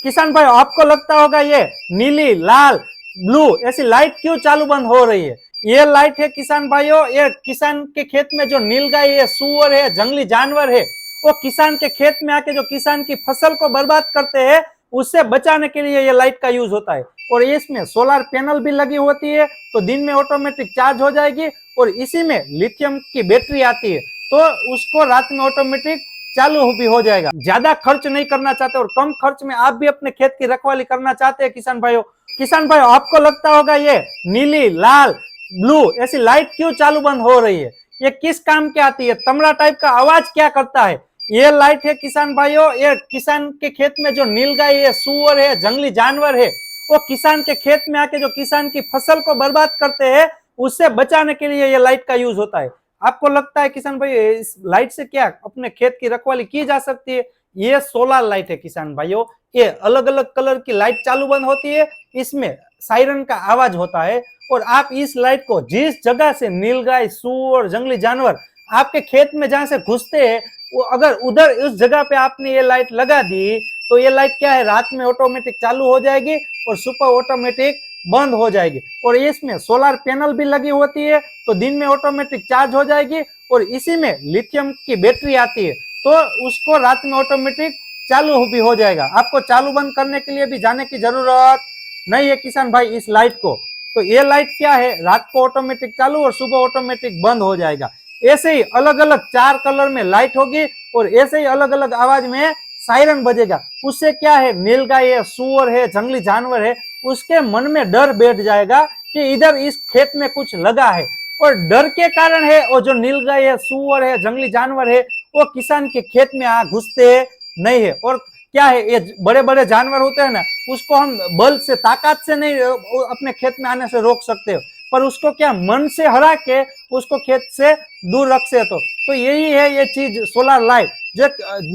किसान भाई आपको लगता होगा ये नीली लाल ब्लू ऐसी लाइट क्यों चालू बंद हो रही है? ये लाइट है किसान भाइयों, ये किसान के खेत में जो नीलगाय है, सुअर है, जंगली जानवर है, वो किसान के खेत में आके जो किसान की फसल को बर्बाद करते हैं, उससे बचाने के लिए ये लाइट का यूज होता है। और इसमें सोलर पैनल भी लगी होती है, तो दिन में ऑटोमेटिक चार्ज हो जाएगी। और इसी में लिथियम की बैटरी आती है, तो उसको रात में ऑटोमेटिक चालू भी हो जाएगा। ज्यादा खर्च नहीं करना चाहते और कम खर्च में आप भी अपने खेत की रखवाली करना चाहते हैं किसान भाइयों, आपको लगता होगा ये नीली लाल ब्लू ऐसी लाइट क्यों चालू बंद हो रही है? ये किस काम की आती है? तमड़ा टाइप का आवाज क्या करता है? ये लाइट है किसान भाइयों, ये किसान के खेत में जो नीलगाय है, सुअर है, जंगली जानवर है, वो किसान के खेत में आके जो किसान की फसल को बर्बाद करते हैं, उससे बचाने के लिए ये लाइट का यूज होता है। आपको लगता है किसान भाई इस लाइट से क्या अपने खेत की रखवाली की जा सकती है? ये सोलर लाइट है किसान भाइयों, ये अलग अलग कलर की लाइट चालू बंद होती है, इसमें सायरन का आवाज होता है। और आप इस लाइट को जिस जगह से नीलगाय, सूअर, जंगली जानवर आपके खेत में जहां से घुसते हैं, वो अगर उधर उस जगह पे आपने ये लाइट लगा दी, तो ये लाइट क्या है, रात में ऑटोमेटिक चालू हो जाएगी और सुबह ऑटोमेटिक बंद हो जाएगी। और इसमें सोलर पैनल भी लगी होती है, तो दिन में ऑटोमेटिक चार्ज हो जाएगी। और इसी में लिथियम की बैटरी आती है, तो उसको रात में ऑटोमेटिक चालू भी हो जाएगा। आपको चालू बंद करने के लिए भी जाने की जरूरत नहीं है किसान भाई इस लाइट को। तो ये लाइट क्या है, रात को ऑटोमेटिक चालू और सुबह ऑटोमेटिक बंद हो जाएगा। ऐसे ही अलग अलग 4 कलर में लाइट होगी और ऐसे ही अलग अलग आवाज में सायरन बजेगा। उससे क्या है, नीलगाय है, सुअर है, जंगली जानवर है, उसके मन में डर बैठ जाएगा कि इधर इस खेत में कुछ लगा है। और डर के कारण है वो जो नीलगाय है, सुअर है, जंगली जानवर है, वो किसान के खेत में घुसते नहीं है। और क्या है, ये बड़े बड़े जानवर होते हैं ना, उसको हम बल से, ताकत से नहीं अपने खेत में आने से रोक सकते हो, पर उसको क्या मन से हरा के उसको खेत से दूर रख से। तो यही है ये चीज सोलर लाइट। जो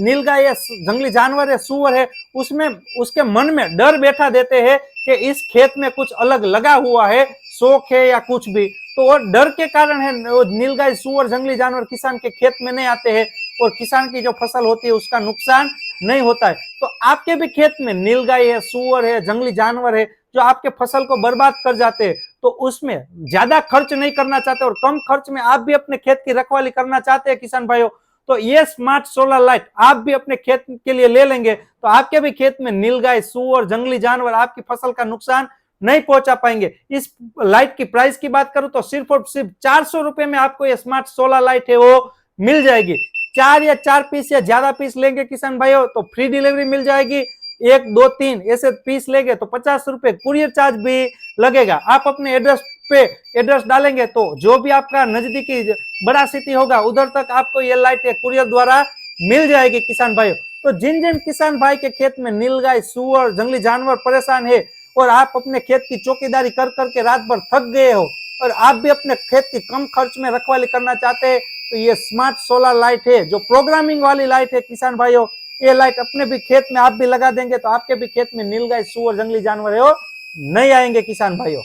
नीलगाय है, जंगली जानवर है, सुअर है, उसमें उसके मन में डर बैठा देते हैं कि इस खेत में कुछ अलग लगा हुआ है, शौक है या कुछ भी। तो वो डर के कारण है नीलगाय, सुअर, जंगली जानवर किसान के खेत में नहीं आते हैं और किसान की जो फसल होती है उसका नुकसान नहीं होता है। तो आपके भी खेत में नीलगाय है, सुअर है, जंगली जानवर है, जो आपके फसल को बर्बाद कर जाते हैं, तो उसमें ज्यादा खर्च नहीं करना चाहते और कम खर्च में आप भी अपने खेत की रखवाली करना चाहते हैं किसान भाइयों, तो ये स्मार्ट सोलर लाइट आप भी अपने खेत के लिए ले लेंगे, तो आपके भी खेत में नीलगाय, सुअर, जंगली जानवर आपकी फसल का नुकसान नहीं पहुंचा पाएंगे। इस लाइट की प्राइस की बात करूं तो सिर्फ और सिर्फ 400 रुपए में आपको ये स्मार्ट सोलर लाइट है वो मिल जाएगी। 4 पीस या ज्यादा पीस लेंगे किसान भाइयों तो फ्री डिलीवरी मिल जाएगी। 1, 2, 3 ऐसे पीस लेंगे तो 50 रुपए कुरियर चार्ज भी लगेगा। आप अपने एड्रेस पे एड्रेस डालेंगे तो जो भी आपका नजदीकी बड़ा सिटी होगा उधर तक आपको ये लाइट कुरियर द्वारा मिल जाएगी किसान भाइयों। तो जिन जिन किसान भाई के खेत में नीलगाय, सुअर, जंगली जानवर परेशान है और आप अपने खेत की चौकीदारी कर करके रात भर थक गए हो और आप भी अपने खेत की कम खर्च में रखवाली करना चाहते हैं, तो ये स्मार्ट सोलर लाइट है जो प्रोग्रामिंग वाली लाइट है किसान भाइयों। ये लाइट अपने भी खेत में आप भी लगा देंगे तो आपके भी खेत में नीलगाय, सुअर, जंगली जानवर है वो नहीं आएंगे किसान भाइयों।